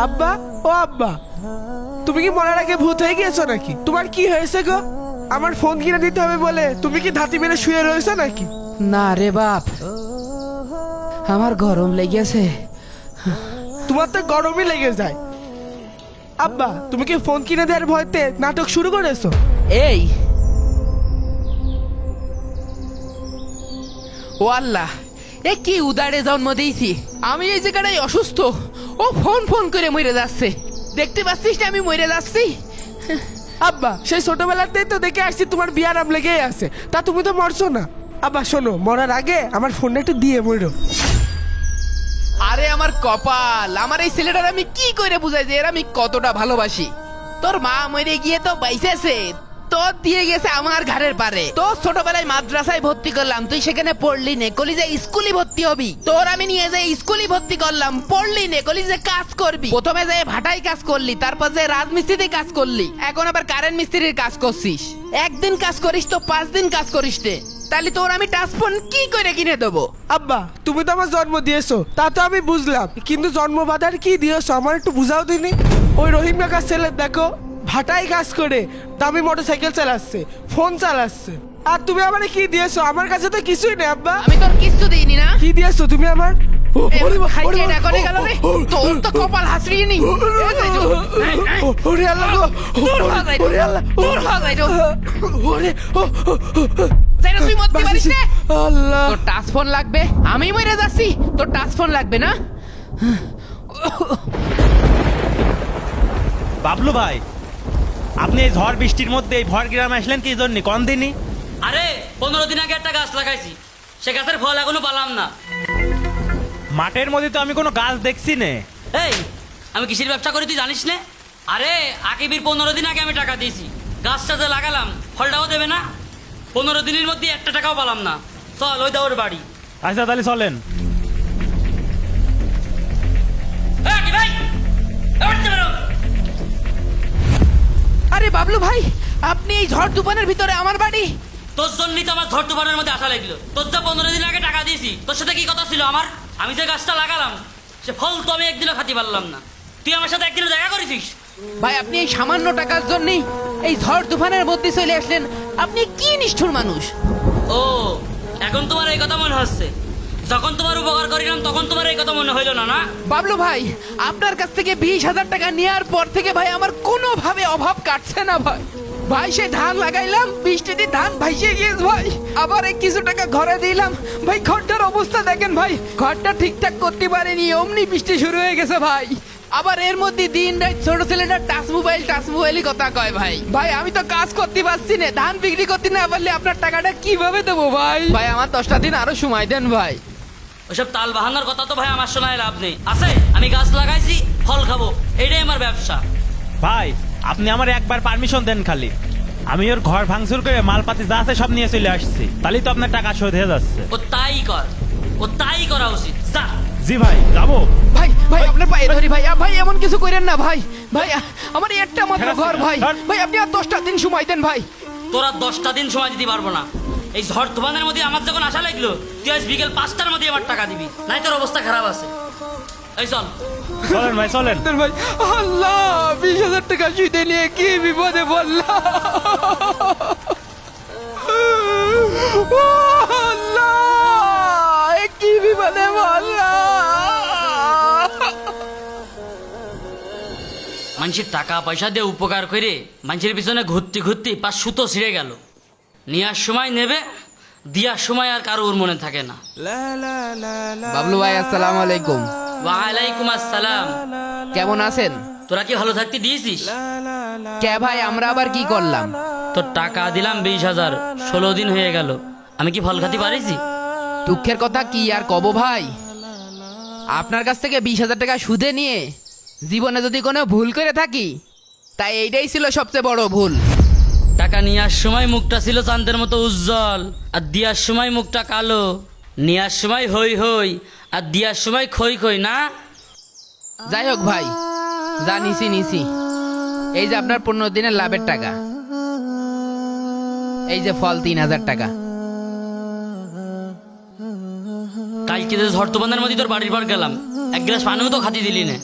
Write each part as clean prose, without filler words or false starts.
আব্বা, ও আব্বা, তুমি কি মরার আগে ভূত হয়ে গিয়েছো নাকি? তোমার কি হয়েছে গো? আমার ফোন কিনে দিতে হবে বলে তুমি কি ধাতি মেরে শুয়ে রয়েছো নাকি? না রে বাপ, আমার গরম লেগেছে। তোমার তো গরমই লেগে যায়। আব্বা, তুমি কি ফোন কিনে দেওয়ার ভয়তে নাটক শুরু করেছো? এই ও আল্লাহ, এ কি উদারে জন্ম দিয়েছি আমি। এই জায়গাটাই অসুস্থ, ও ফোন ফোন করে মরে যাচ্ছে। দেখতে পাচ্ছিস না আমি মরে যাচ্ছি? আব্বা, সেই ছোটবেলাতেই তো দেখে আসছি তোমার বিয়ার আম লেগেই আছে, তা তুমি তো মরছো না। আব্বা শোনো, মরার আগে আমার ফোনটা একটু দিয়ে মরো। আরে আমার কপাল, আমার এই ছেলেটার আমি কি করে বুঝাই যে এর আমি কতটা ভালোবাসি। তোর মা মরে গিয়ে তো বাইসেছে, তোর দিয়ে গেছে আমার ঘরের পারে। তোর ছোটবেলায় মাদ্রাসায় ভর্তি করলাম, তুই সেখানে পড়লি নে, কলি যে স্কুলে ভর্তি হবি। তোর আমি নিয়ে যাই স্কুলে ভর্তি করলাম, পড়লি নে, কলি যে কাজ করবি। প্রথমে যে ভাটাই কাজ করলি, তারপর যে রাজমিস্ত্রিতে কাজ করলি, এখন আবার কারেন্ট মিস্ত্রির কাজ করছিস। একদিন কাজ করিস তো 5 দিন কাজ করিস নে, তাহলে তোর আমি টাচ ফোন কি করে কিনে দেবো? আব্বা, তুমি তো আমার জন্ম দিয়েছো, তা তো আমি বুঝলাম, কিন্তু জন্মবাধার কি দিয়েছো আমার একটু বুঝাও দিনি। ওই রহিম কাকার ছেলে দেখো, ভাটাই কাজ করে দামি মোটরসাইকেল চালাচ্ছে, ফোন চালাচ্ছে, আর তুমি আমার কি দিয়েছো? আমার কাছে তো কিছুই নেই আব্বা। আমি তোর কিছু দিইনি না। কি দিয়েছো তুমি আমার? ওরে তোর তো কপাল হাসড়িয়ে নি। ওরে আল্লাহ গো, ওরে আল্লাহ, ওরে তুই মরতে পারিস না। আল্লাহ। তোর টাচ ফোন লাগবে, আমি মরে যাচ্ছি, তোর টাচ ফোন লাগবে না। বাবলু ভাই, আপনি এই ঝড় বৃষ্টির মধ্যে এই ভর গ্রামে আসলেন কি জন্য? কোন দিনই? আরে 15 দিন আগে একটা গাছ লাগাইছি, সে গাছের ফল এখনো পালাম না। মাঠের মধ্যে তো আমি কোনো গাছ দেখছি না। এই, আমি কিসের ব্যবসা করি তুই জানিস না? আরে আকিবির 15 দিন আগে আমি টাকা দিয়েছি, গাছটা যে লাগালাম ফলটাও দেবে না। 15 দিনের মধ্যে একটা টাকাও পালাম না। চল ওই দাওর বাড়ি। আচ্ছা তাহলে চলেন। এই, আকিব ভাই, উঠতে পারো। আরে বাবলু ভাই, আপনি এই ঝড় তুফানের ভিতরে আমার বাড়ি? তোর জন্যই তো আমার ঝড় তুফানের মধ্যে আসা লাগলো। তোর যে 15 দিন আগে টাকা দিয়েছি, তোর সাথে কি কথা ছিল আমার? আমি যে গাছটা লাগালাম সে ফল তো আমি একদিনও খাতে পারলাম না। তুই আমার সাথে একদিনও দেখা করেছিস? ভাই, আপনি এই সামান্য টাকার জন্যই এই ঝড় তুফানের মধ্যে চলে আসলেন। আপনি কি নিষ্ঠুর মানুষ। ও, এখন তোমার এই কথা মনে হচ্ছে? যখন তোমার উপকার করিলাম তখন তোমার এই কথা মনে হইল না, না? বাবলু ভাই, আপনার কাছ থেকে 20,000 টাকা নেওয়ার পর থেকে ভাই আমার কোনোভাবে অভাব কাটছে না ভাই। ভাই সে ধান লাগাইলাম, বৃষ্টিতে ধান ভাইসে গিয়েছে ভাই। আবার এই কিছু টাকা ঘরে দিলাম ভাই, ঘরটার অবস্থা দেখেন ভাই, ঘরটা ঠিকঠাক করতে পারিনি, অমনি বৃষ্টি শুরু হয়ে গেছে ভাই। আবার এর মধ্যে দিন রাত ছোট ছেলেটা টাচ মোবাইলই কথা কয় ভাই। ভাই আমি তো কাজ করতে পারছি না, ধান বিক্রি করতে না পারলে আপনার টাকাটা কিভাবে দেবো ভাই? ভাই আমার 10টা দিন আরো সময় দেন ভাই। ওইসব তাল বাহানার কথা তো ভাই আমার শোনায় লাভ নেই। আছে, আমি গাছ লাগাইছি, ফল খাবো, এটাই আমার ব্যবসা। ভাই, আপনি আমার একবার পারমিশন দেন খালি। আমি ওর ঘর ভাঙচুর করে মালপাতি যা আছে সব নিয়ে চলে আসছি, তাহলেই তো আপনার টাকা শোধ হয়ে যাচ্ছে। ও তাই করা উচিত। যা। জি ভাই, যাবো। ভাই ভাই আপনার পায়ে ধরি ভাই, ভাই এমন কিছু করেন না ভাই। ভাই আমার একটা মাত্র ঘর ভাই, ভাই আপনি আর 10টা দিন সময় দেন ভাই। তোরা 10টা দিন সময় দিতে পারবো না। এই ঝড় তুফানের মধ্যে আমার যখন আশা লাগলো, তুই আজ বিকেল 5টার মধ্যে আমার টাকা দিবি, নাই তোর অবস্থা খারাপ আছে। এই চল। চলেন ভাই, চলেন। ভাই আল্লাহ, 20,000 টাকা সুদে নিয়ে কি বিপদে বললাম। আল্লাহ, কি বিপদে বললাম। মানুষের টাকা পয়সা দিয়ে উপকার করে মানুষের পিছনে ঘুরতে ঘুরতে পা সুতো ছিঁড়ে গেল। নেওয়ার সময় নেবে, দেওয়ার সময় আর কারোর মনে থাকে না। বাবলু ভাই আসসালামু আলাইকুম। ওয়ালাইকুম আসসালাম। কেমন আছেন? তোরা কি ভালো থাকতে দিয়েছিস? কে ভাই, আমরা আবার কি করলাম? তোর টাকা দিলাম 20,000, 16 দিন হয়ে গেল, আমি কি ফল খাতে পারিছি? দুঃখের কথা কি আর কব ভাই, আপনার কাছ থেকে 20,000 টাকা সুদে নিয়ে জীবনে যদি কোনো ভুল করে থাকি, তাই এইটাই ছিল সবচেয়ে বড় ভুল। টাকা নেওয়ার সময় মুখটা ছিল চাঁদের মতো উজ্জ্বল, আর দেওয়ার সময় মুখটা কালো। নেওয়ার সময় হই হই আর দেওয়ার সময় খই খই, না? যাই হোক ভাই, যা নিছি। এই যে আপনার 15 দিনের লাভের টাকা, এই যে ফল 3,000 টাকা। কালকে যে ঝড় তুফানের মধ্যে তোর বাড়ির পর গেলাম, এক গ্লাস পানিও তো খাতি দিলি না।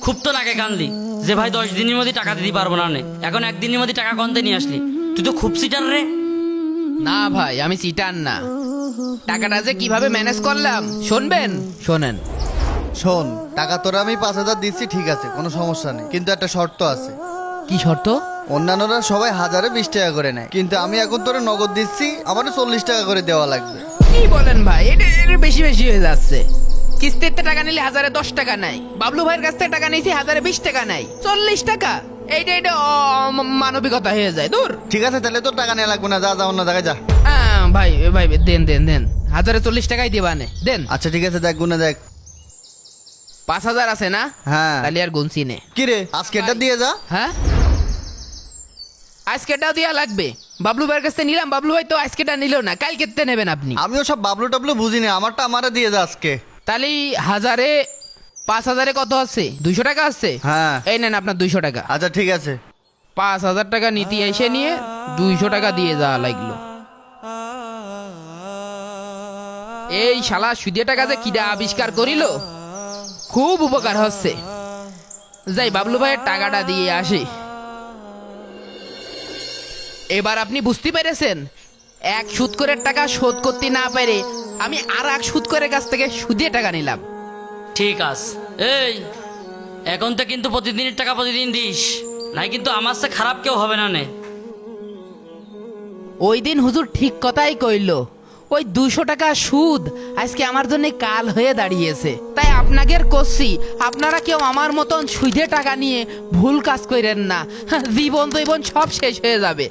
খুব তো নাকে কানলি যে ভাই 10 দিনের মধ্যে টাকা দিতে পারবো না নে। এখন একদিনের মধ্যে টাকা কমতে নিয়ে আসলি, তুই তো খুব সিটার রে। না ভাই, আমি চিটার না। টাকাটা যে কিভাবে ম্যানেজ করলাম শুনবেন? শোনেন। শোন, টাকা তোরা আমি 5,000 দিচ্ছি, ঠিক আছে, কোনো সমস্যা নেই, কিন্তু একটা শর্ত আছে। কি শর্ত? অন্যান্যরা সবাই 1020 টাকা করে নেয়, কিন্তু আমি এখন তোরা নগদ দিচ্ছি, আমারও 40 টাকা করে দেওয়া লাগবে। কি বলেন ভাই, এটা বেশি বেশি হয়ে যাচ্ছে। কিস্তিতে টাকা নিলে 1010 টাকা নাই, বাবলু ভাইয়ের কাছ থেকে টাকা নিয়েছি 1020 টাকা নাই, 40 টাকা। এইটা মানবিকতা হয়ে যায়। দূর। ঠিক আছে, তাহলে তোর টাকা নেওয়া লাগবে না, যা যা অন্য জায়গায় যা। ভাই ভাই দেন 1040 টাকাই দিবানে দেন। আচ্ছা ঠিক আছে, দেখ গুনে দেখ। 5000 আছে না? হ্যাঁ। তাহলে আর গুনছি নে। কি রে, আজকে এটা দিয়ে যা। হ্যাঁ, আজকেটাও দেওয়া লাগবে। বাবলু ভাইয়ের কাছ থেকে নিলাম, বাবলু ভাই তো আজকেটা নিল না, কালকে নেবেন আপনি। আমিও সব বাবলু টাবলু বুঝি না, আমারটা আমারে দিয়ে যা আজকে। তাহলে 5000 কত আছে? 200 টাকা আছে। হ্যাঁ। এই নেন আপনার 200 টাকা। আচ্ছা ঠিক আছে। 5000 টাকা নীতি এসে নিয়ে 200 টাকা দিয়ে যাওয়া লাগলো। এই শালা সুদে টাকা যে কিডা আবিষ্কার করিল, খুব উপকার হচ্ছে। যাই বাবলু ভাইয়ের টাকাটা দিয়ে আসি। এবার আপনি বুঝতে পেরেছেন, এক সুদ করে টাকা শোধ করতে না পেরে আমি আর এক সুদ করে কাছ থেকে সুদে টাকা নিলাম। ঠিক আছে, এই এখন তো কিন্তু প্রতিদিনের টাকা প্রতিদিন দিস, নাই কিন্তু আমার সে খারাপ কেউ হবে না নে। ওই দিন হুজুর ঠিক কথাই কইল, ওই 200 টাকা সুদ আজকে আমার জন্য কাল হয়ে দাঁড়িয়েছে। তাই আপনাদের করছি, আপনারা কেউ আমার মতন সুদে টাকা নিয়ে ভুল কাজ করেন না, জীবন সব শেষ হয়ে যাবে।